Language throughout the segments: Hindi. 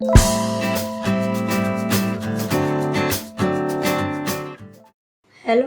हेलो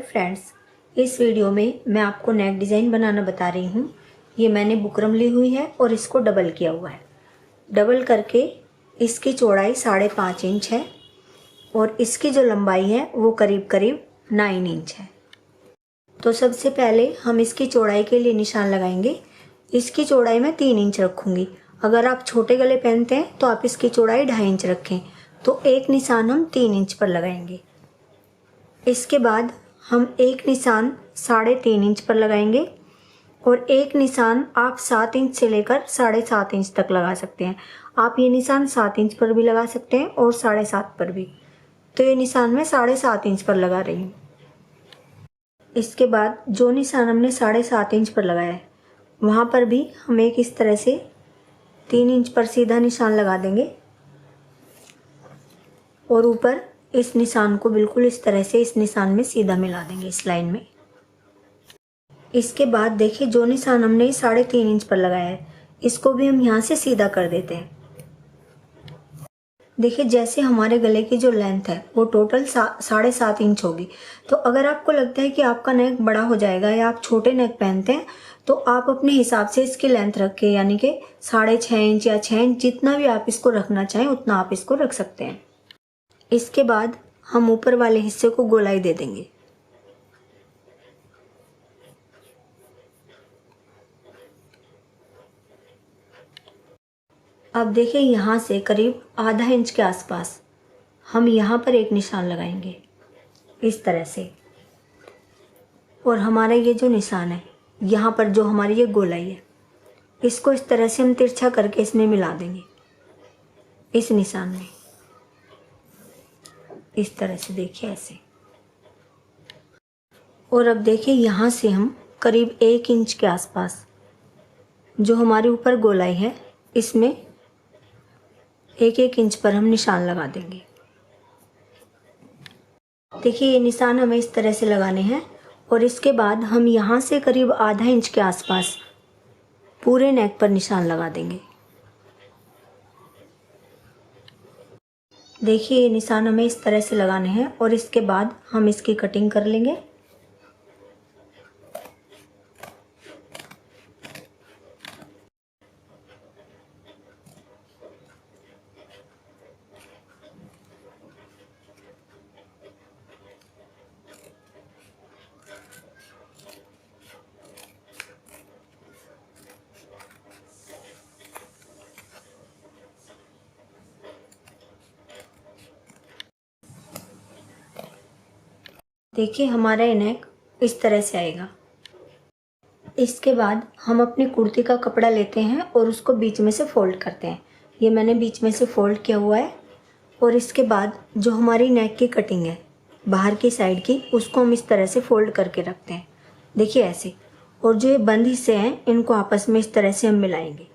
फ्रेंड्स, इस वीडियो में मैं आपको नेक डिज़ाइन बनाना बता रही हूँ। ये मैंने बुकरम ली हुई है और इसको डबल किया हुआ है। डबल करके इसकी चौड़ाई 5.5 इंच है और इसकी जो लंबाई है वो करीब करीब 9 इंच है। तो सबसे पहले हम इसकी चौड़ाई के लिए निशान लगाएंगे। इसकी चौड़ाई मैं 3 इंच रखूँगी। अगर आप छोटे गले पहनते हैं तो आप इसकी चौड़ाई 2.5 इंच रखें। तो एक निशान हम 3 इंच पर लगाएंगे। इसके बाद हम एक निशान 3.5 इंच पर लगाएंगे और एक निशान आप 7 इंच से लेकर 7.5 इंच तक लगा सकते हैं। आप ये निशान 7 इंच पर भी लगा सकते हैं और 7.5 पर भी। तो ये निशान मैं 7.5 इंच पर लगा रही हूँ। इसके बाद जो निशान हमने 7.5 इंच पर लगाया है वहाँ पर भी हम एक इस तरह से 3 इंच पर सीधा निशान लगा देंगे और ऊपर इस निशान को बिल्कुल इस तरह से इस निशान में सीधा मिला देंगे इस लाइन में। इसके बाद देखिए जो निशान हमने 3.5 इंच पर लगाया है इसको भी हम यहाँ से सीधा कर देते हैं। देखिए जैसे हमारे गले की जो लेंथ है वो टोटल 7.5 इंच होगी। तो अगर आपको लगता है कि आपका नेक बड़ा हो जाएगा या आप छोटे नेक पहनते हैं तो आप अपने हिसाब से इसकी लेंथ रख के यानी कि 6.5 इंच या 6 इंच जितना भी आप इसको रखना चाहें उतना आप इसको रख सकते हैं। इसके बाद हम ऊपर वाले हिस्से को गोलाई दे देंगे। अब देखिए यहाँ से करीब आधा इंच के आसपास हम यहाँ पर एक निशान लगाएंगे इस तरह से। और हमारा ये जो निशान है यहाँ पर जो हमारी ये गोलाई है इसको इस तरह से हम तिरछा करके इसमें मिला देंगे इस निशान में, इस तरह से देखिए ऐसे। और अब देखिए यहाँ से हम करीब 1 इंच के आसपास जो हमारे ऊपर गोलाई है इसमें 1 इंच पर हम निशान लगा देंगे। देखिए ये निशान हमें इस तरह से लगाने हैं और इसके बाद हम यहाँ से करीब आधा इंच के आसपास पूरे नेक पर निशान लगा देंगे। देखिए ये निशान हमें इस तरह से लगाने हैं और इसके बाद हम इसकी कटिंग कर लेंगे। देखिए हमारा ये नेक इस तरह से आएगा। इसके बाद हम अपनी कुर्ती का कपड़ा लेते हैं और उसको बीच में से फोल्ड करते हैं। ये मैंने बीच में से फोल्ड किया हुआ है। और इसके बाद जो हमारी नेक की कटिंग है बाहर की साइड की उसको हम इस तरह से फोल्ड करके रखते हैं, देखिए ऐसे। और जो ये बंद हिस्से हैं इनको आपस में इस तरह से हम मिलाएंगे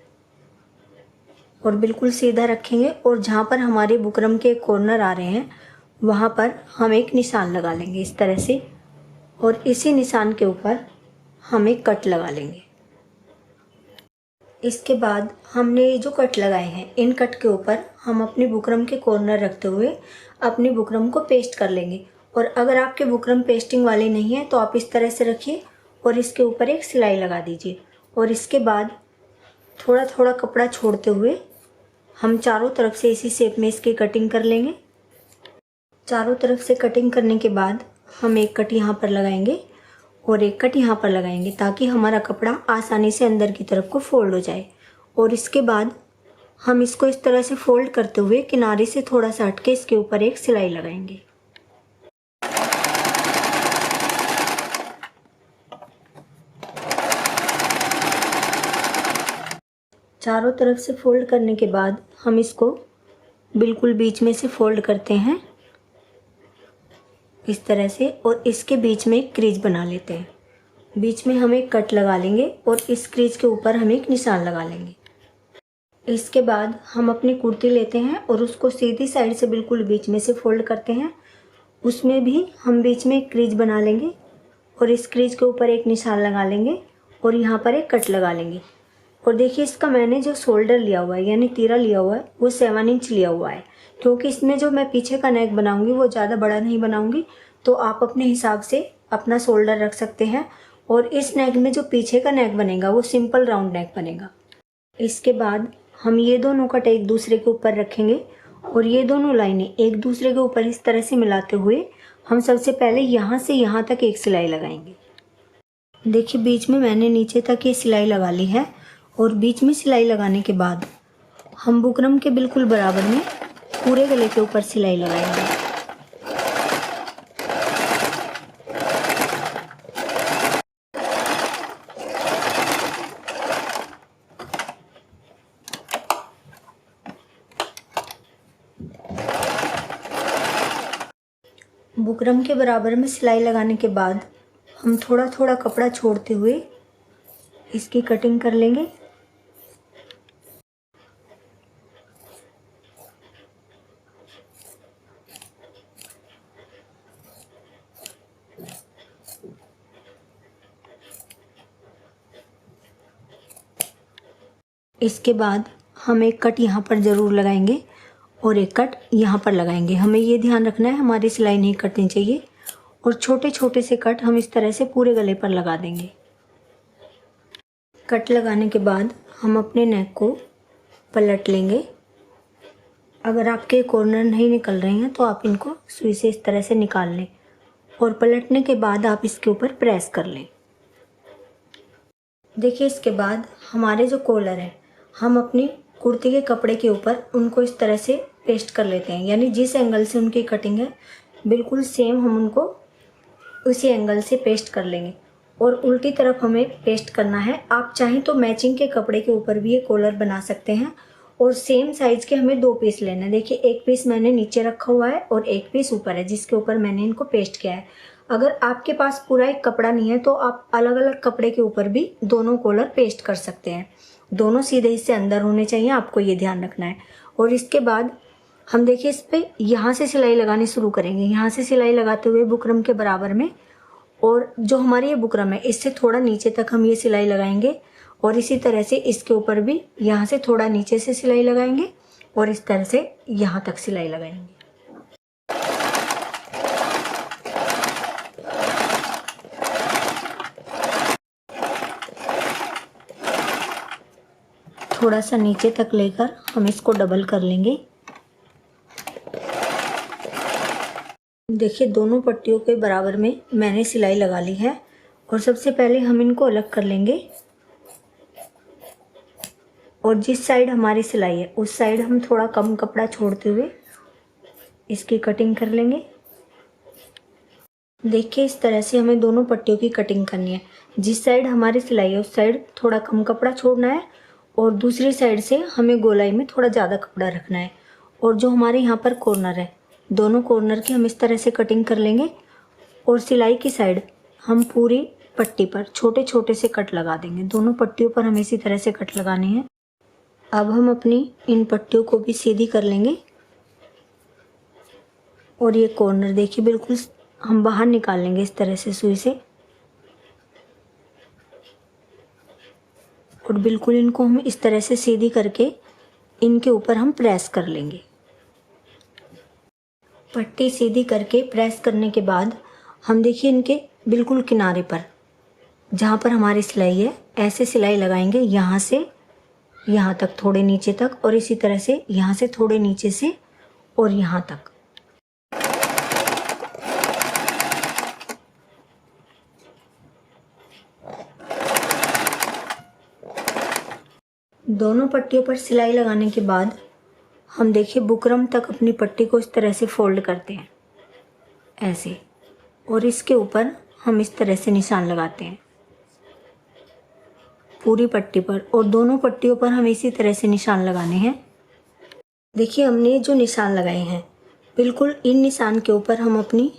और बिल्कुल सीधा रखेंगे। और जहाँ पर हमारे बुकरम के कॉर्नर आ रहे हैं वहाँ पर हम एक निशान लगा लेंगे इस तरह से और इसी निशान के ऊपर हम एक कट लगा लेंगे। इसके बाद हमने ये जो कट लगाए हैं इन कट के ऊपर हम अपनी बुकरम के कॉर्नर रखते हुए अपनी बुकरम को पेस्ट कर लेंगे। और अगर आपके बुकरम पेस्टिंग वाली नहीं है तो आप इस तरह से रखिए और इसके ऊपर एक सिलाई लगा दीजिए। और इसके बाद थोड़ा थोड़ा कपड़ा छोड़ते हुए हम चारों तरफ से इसी शेप में इसकी कटिंग कर लेंगे। चारों तरफ से कटिंग करने के बाद हम एक कट यहाँ पर लगाएंगे और एक कट यहाँ पर लगाएंगे ताकि हमारा कपड़ा आसानी से अंदर की तरफ को फोल्ड हो जाए। और इसके बाद हम इसको इस तरह से फोल्ड करते हुए किनारे से थोड़ा सा हटके इसके ऊपर एक सिलाई लगाएंगे। चारों तरफ से फोल्ड करने के बाद हम इसको बिल्कुल बीच में से फोल्ड करते हैं इस तरह से और इसके बीच में एक क्रीज बना लेते हैं। बीच में हम एक कट लगा लेंगे और इस क्रीज के ऊपर हम एक निशान लगा लेंगे। इसके बाद हम अपनी कुर्ती लेते हैं और उसको सीधी साइड से बिल्कुल बीच में से फोल्ड करते हैं। उसमें भी हम बीच में एक क्रीज बना लेंगे और इस क्रीज के ऊपर एक निशान लगा लेंगे और यहाँ पर एक कट लगा लेंगे। और देखिए इसका मैंने जो शोल्डर लिया हुआ है यानी तीरा लिया हुआ है वो 7 इंच लिया हुआ है, क्योंकि इसमें जो मैं पीछे का नेक बनाऊंगी वो ज़्यादा बड़ा नहीं बनाऊंगी, तो आप अपने हिसाब से अपना शोल्डर रख सकते हैं। और इस नेक में जो पीछे का नेक बनेगा वो सिंपल राउंड नेक बनेगा। इसके बाद हम ये दोनों कट एक दूसरे के ऊपर रखेंगे और ये दोनों लाइनें एक दूसरे के ऊपर इस तरह से मिलाते हुए हम सबसे पहले यहाँ से यहाँ तक एक सिलाई लगाएंगे। देखिए बीच में मैंने नीचे तक ये सिलाई लगा ली है और बीच में सिलाई लगाने के बाद हम बुकरम के बिल्कुल बराबर में पूरे गले के ऊपर सिलाई लगाएंगे। बुकरम के बराबर में सिलाई लगाने के बाद हम थोड़ा थोड़ा कपड़ा छोड़ते हुए इसकी कटिंग कर लेंगे। इसके बाद हम एक कट यहाँ पर ज़रूर लगाएंगे और एक कट यहाँ पर लगाएंगे। हमें ये ध्यान रखना है हमारी सिलाई नहीं कटनी चाहिए और छोटे छोटे से कट हम इस तरह से पूरे गले पर लगा देंगे। कट लगाने के बाद हम अपने नेक को पलट लेंगे। अगर आपके कॉर्नर नहीं निकल रहे हैं तो आप इनको सुई से इस तरह से निकाल लें और पलटने के बाद आप इसके ऊपर प्रेस कर लें। देखिए इसके बाद हमारे जो कॉलर है हम अपनी कुर्ती के कपड़े के ऊपर उनको इस तरह से पेस्ट कर लेते हैं, यानी जिस एंगल से उनकी कटिंग है बिल्कुल सेम हम उनको उसी एंगल से पेस्ट कर लेंगे और उल्टी तरफ हमें पेस्ट करना है। आप चाहें तो मैचिंग के कपड़े के ऊपर भी ये कॉलर बना सकते हैं और सेम साइज़ के हमें 2 पीस लेने हैं। देखिए एक पीस मैंने नीचे रखा हुआ है और एक पीस ऊपर है जिसके ऊपर मैंने इनको पेस्ट किया है। अगर आपके पास पूरा एक कपड़ा नहीं है तो आप अलग अलग कपड़े के ऊपर भी दोनों कॉलर पेस्ट कर सकते हैं। दोनों सीधे इससे अंदर होने चाहिए, आपको ये ध्यान रखना है। और इसके बाद हम देखिए इस पर यहाँ से सिलाई लगानी शुरू करेंगे। यहाँ से सिलाई लगाते हुए बुकरम के बराबर में, और जो हमारी ये बुकरम है इससे थोड़ा नीचे तक हम ये सिलाई लगाएंगे और इसी तरह से इसके ऊपर भी यहाँ से थोड़ा नीचे से सिलाई लगाएंगे और इस तरह से यहाँ तक सिलाई लगाएंगे। थोड़ा सा नीचे तक लेकर हम इसको डबल कर लेंगे। देखिए दोनों पट्टियों के बराबर में मैंने सिलाई लगा ली है और सबसे पहले हम इनको अलग कर लेंगे और जिस साइड हमारी सिलाई है उस साइड हम थोड़ा कम कपड़ा छोड़ते हुए इसकी कटिंग कर लेंगे। देखिए इस तरह से हमें दोनों पट्टियों की कटिंग करनी है। जिस साइड हमारी सिलाई है उस साइड थोड़ा कम कपड़ा छोड़ना है और दूसरी साइड से हमें गोलाई में थोड़ा ज़्यादा कपड़ा रखना है। और जो हमारे यहाँ पर कॉर्नर है दोनों कॉर्नर की हम इस तरह से कटिंग कर लेंगे और सिलाई की साइड हम पूरी पट्टी पर छोटे छोटे से कट लगा देंगे। दोनों पट्टियों पर हमें इसी तरह से कट लगाने हैं। अब हम अपनी इन पट्टियों को भी सीधी कर लेंगे और ये कॉर्नर देखिए बिल्कुल हम बाहर निकाल लेंगे इस तरह से सुई से और बिल्कुल इनको हम इस तरह से सीधी करके इनके ऊपर हम प्रेस कर लेंगे। पट्टी सीधी करके प्रेस करने के बाद हम देखिए इनके बिल्कुल किनारे पर जहाँ पर हमारी सिलाई है ऐसे सिलाई लगाएंगे, यहाँ से यहाँ तक थोड़े नीचे तक और इसी तरह से यहाँ से थोड़े नीचे से और यहाँ तक। दोनों पट्टियों पर सिलाई लगाने के बाद हम देखिए बुकरम तक अपनी पट्टी को इस तरह से फोल्ड करते हैं ऐसे और इसके ऊपर हम इस तरह से निशान लगाते हैं पूरी पट्टी पर और दोनों पट्टियों पर हम इसी तरह से निशान लगाने हैं। देखिए हमने जो निशान लगाए हैं बिल्कुल इन निशान के ऊपर हम अपनी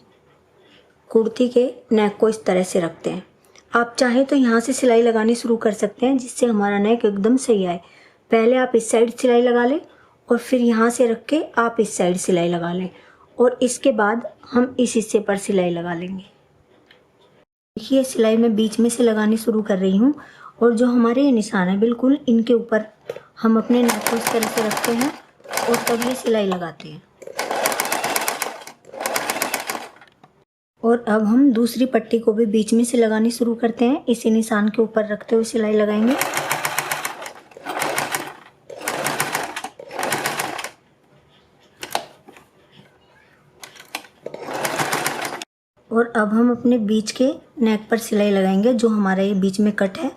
कुर्ती के नेक को इस तरह से रखते हैं। आप चाहें तो यहाँ से सिलाई लगानी शुरू कर सकते हैं जिससे हमारा नेक एकदम सही आए। पहले आप इस साइड सिलाई लगा लें और फिर यहाँ से रख के आप इस साइड सिलाई लगा लें और इसके बाद हम इस हिस्से पर सिलाई लगा लेंगे। देखिए सिलाई मैं बीच में से लगानी शुरू कर रही हूँ और जो हमारे ये निशान है बिल्कुल इनके ऊपर हम अपने नेक को इस तरह से रखते हैं और तब ये सिलाई लगाते हैं। और अब हम दूसरी पट्टी को भी बीच में से लगानी शुरू करते हैं। इसी निशान के ऊपर रखते हुए सिलाई लगाएंगे। और अब हम अपने बीच के नेक पर सिलाई लगाएंगे। जो हमारा ये बीच में कट है,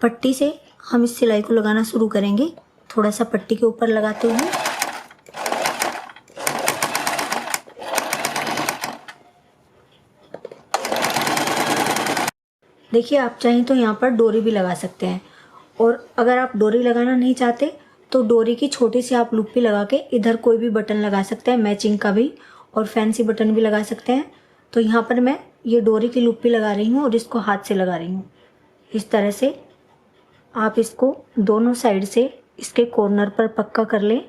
पट्टी से हम इस सिलाई को लगाना शुरू करेंगे, थोड़ा सा पट्टी के ऊपर लगाते हुए। देखिए, आप चाहें तो यहाँ पर डोरी भी लगा सकते हैं, और अगर आप डोरी लगाना नहीं चाहते तो डोरी की छोटी सी आप लूप भी लगा के इधर कोई भी बटन लगा सकते हैं, मैचिंग का भी, और फैंसी बटन भी लगा सकते हैं। तो यहाँ पर मैं ये डोरी की लूप भी लगा रही हूँ और इसको हाथ से लगा रही हूँ। इस तरह से आप इसको दोनों साइड से इसके कॉर्नर पर पक्का कर लें।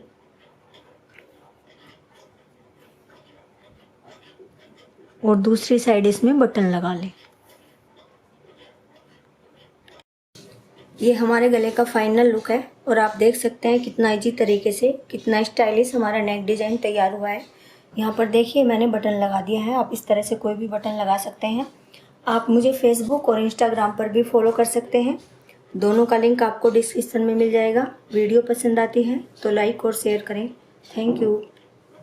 और दूसरी साइड इसमें बटन लगा लें। ये हमारे गले का फाइनल लुक है और आप देख सकते हैं कितना इजी तरीके से, कितना स्टाइलिश हमारा नेक डिज़ाइन तैयार हुआ है। यहाँ पर देखिए मैंने बटन लगा दिया है, आप इस तरह से कोई भी बटन लगा सकते हैं। आप मुझे फेसबुक और इंस्टाग्राम पर भी फॉलो कर सकते हैं, दोनों का लिंक आपको डिस्क्रिप्शन में मिल जाएगा। वीडियो पसंद आती है तो लाइक और शेयर करें। Thank you.